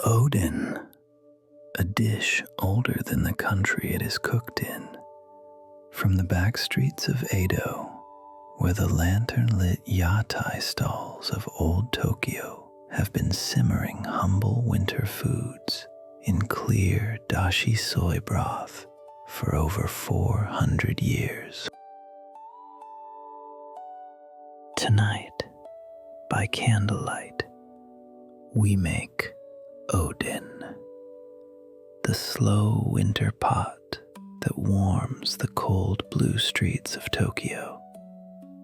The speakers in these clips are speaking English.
Oden, a dish older than the country it is cooked in. From the back streets of Edo, where the lantern-lit yatai stalls of old Tokyo have been simmering humble winter foods in clear dashi soy broth for over 400 years. Tonight, by candlelight, we make Oden, the slow winter pot that warms the cold blue streets of Tokyo.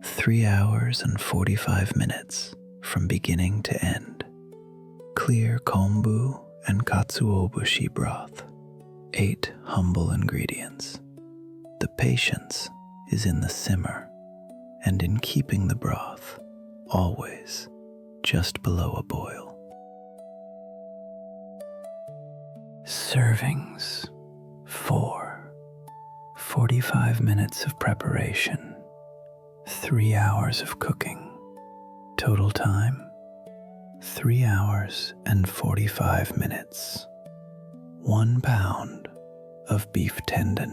3 hours and 45 minutes from beginning to end. Clear kombu and katsuobushi broth. 8 humble ingredients. The patience is in the simmer and in keeping the broth always just below a boil. Servings 4. 45 minutes of preparation. 3 hours of cooking. Total time 3 hours and 45 minutes. 1 pound of beef tendon.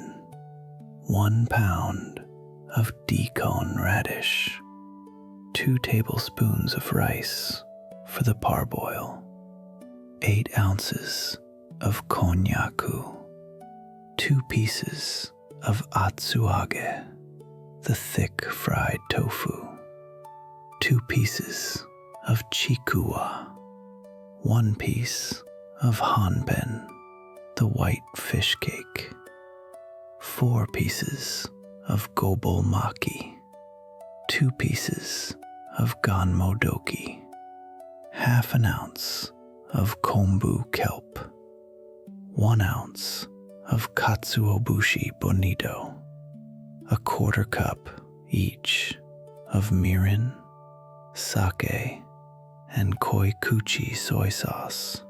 1 pound of daikon radish. 2 tablespoons of rice for the parboil. 8 ounces of konnyaku. 2 pieces of atsuage, the thick fried tofu. 2 pieces of chikuwa. 1 piece of hanpen, the white fish cake. 4 pieces of gobou-maki. 2 pieces of ganmodoki. Half an ounce of kombu-kelp. 1 ounce of katsuobushi bonito. 1/4 cup each of mirin, sake, and koikuchi soy sauce.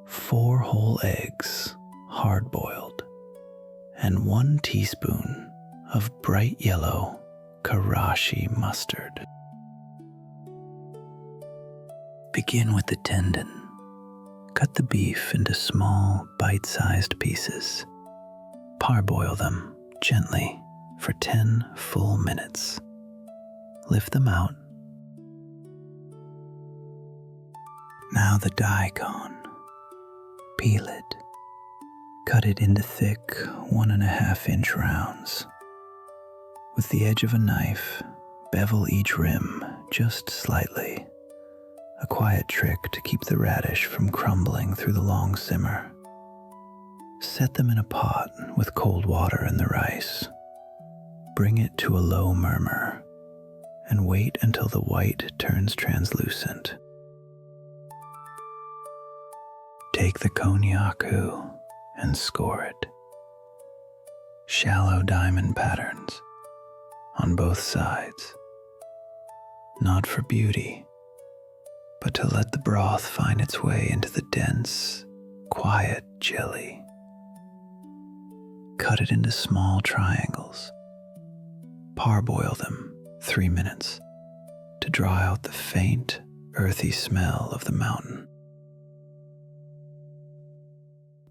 4 whole eggs, hard-boiled, and 1 teaspoon of bright yellow karashi mustard. Begin with the tendon. Cut the beef into small, bite-sized pieces. Parboil them gently for 10 full minutes. Lift them out. Now the daikon. Peel it. Cut it into thick 1.5-inch rounds. With the edge of a knife, bevel each rim just slightly. A quiet trick to keep the radish from crumbling through the long simmer. Set them in a pot with cold water and the rice. Bring it to a low murmur and wait until the white turns translucent. Take the konnyaku and score it. Shallow diamond patterns on both sides. Not for beauty, but to let the broth find its way into the dense, quiet jelly. Cut it into small triangles. Parboil them 3 minutes to draw out the faint, earthy smell of the mountain.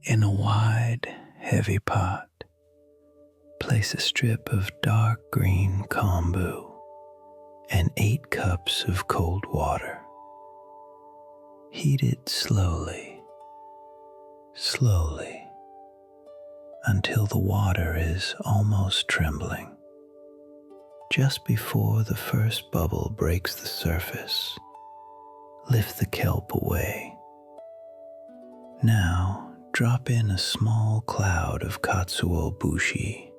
In a wide, heavy pot, place a strip of dark green kombu and 8 cups of cold water. Heat it slowly, until the water is almost trembling. Just before the first bubble breaks the surface, lift the kelp away. Now, drop in a small cloud of katsuobushi.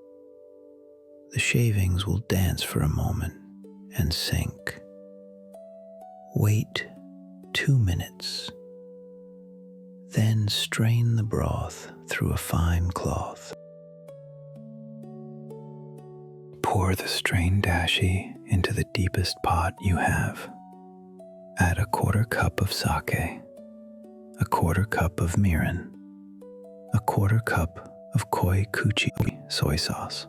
The shavings will dance for a moment and sink. Wait 2 minutes. Then strain the broth through a fine cloth. Pour the strained dashi into the deepest pot you have. Add 1/4 cup of sake, 1/4 cup of mirin, 1/4 cup of koikuchi soy sauce.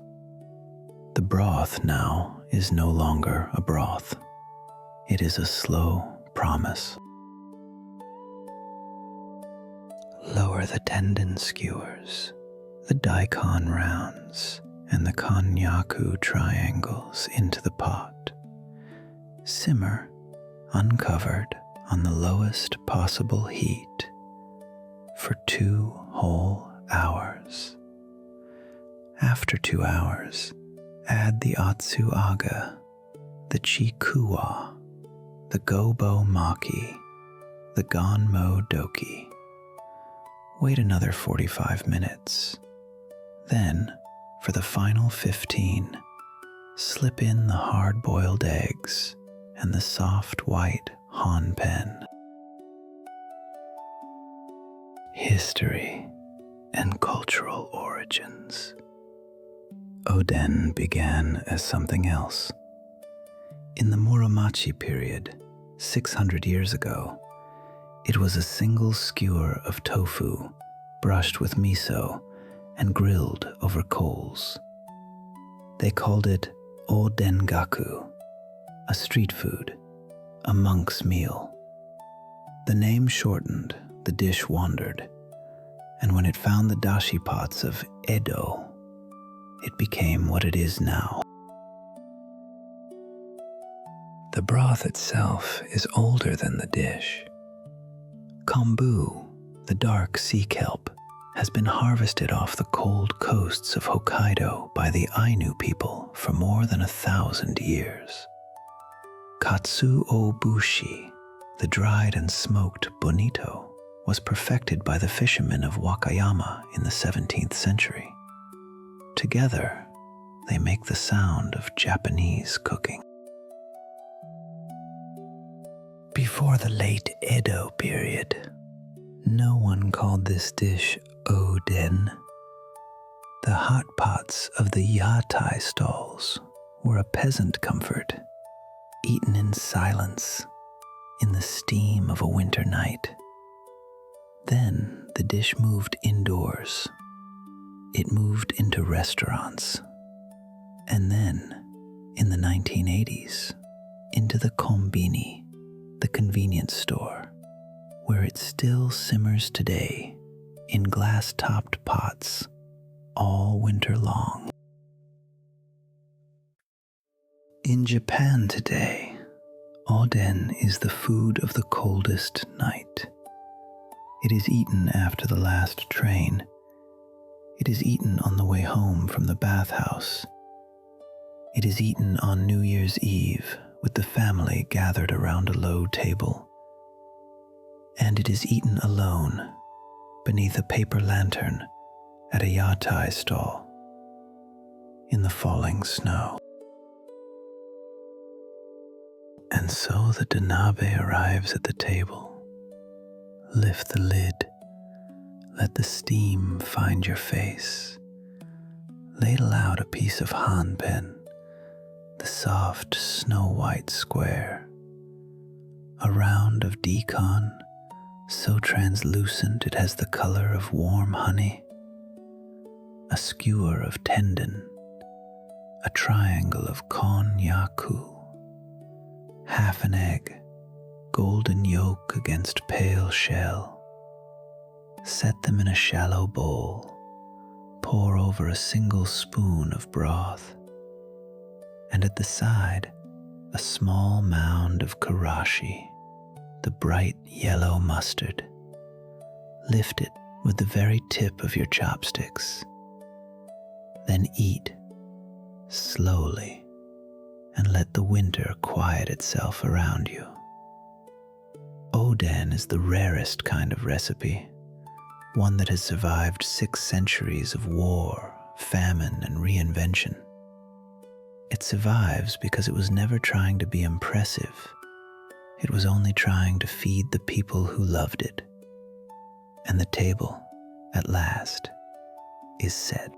The broth now is no longer a broth. It is a slow promise. Lower the tendon skewers, the daikon rounds, and the konnyaku triangles into the pot. Simmer, uncovered, on the lowest possible heat for 2 whole hours. After 2 hours, add the atsuage, the chikuwa, the gobou-maki, the ganmodoki. Wait another 45 minutes. Then, for the final 15, slip in the hard-boiled eggs and the soft white hanpen. History and cultural origins. Oden began as something else. In the Muromachi period, 600 years ago, it was a single skewer of tofu, brushed with miso and grilled over coals. They called it odengaku, a street food, a monk's meal. The name shortened, the dish wandered, and when it found the dashi pots of Edo, it became what it is now. The broth itself is older than the dish. Kombu, the dark sea kelp, has been harvested off the cold coasts of Hokkaido by the Ainu people for more than 1,000 years. Katsuobushi, the dried and smoked bonito, was perfected by the fishermen of Wakayama in the 17th century. Together, they make the sound of Japanese cooking. Before the late Edo period, no one called this dish Oden. The hot pots of the yatai stalls were a peasant comfort, eaten in silence in the steam of a winter night. Then the dish moved indoors. It moved into restaurants. And then, in the 1980s, into the konbini, the convenience store, where it still simmers today in glass-topped pots all winter long. In Japan today, Oden is the food of the coldest night. It is eaten after the last train. It is eaten on the way home from the bathhouse. It is eaten on New Year's Eve with the family gathered around a low table. And it is eaten alone beneath a paper lantern at a yatai stall in the falling snow. And so the donabe arrives at the table. Lift the lid. Let the steam find your face. Ladle out a piece of hanpen, the soft snow-white square. A round of daikon, so translucent it has the color of warm honey. A skewer of tendon, a triangle of konnyaku. Half an egg, golden yolk against pale shell. Set them in a shallow bowl. Pour over a single spoon of broth. And at the side, a small mound of karashi, the bright yellow mustard. Lift it with the very tip of your chopsticks. Then eat slowly and let the winter quiet itself around you. Oden is the rarest kind of recipe, one that has survived 6 centuries of war, famine, and reinvention. It survives because it was never trying to be impressive. It was only trying to feed the people who loved it. And the table, at last, is set.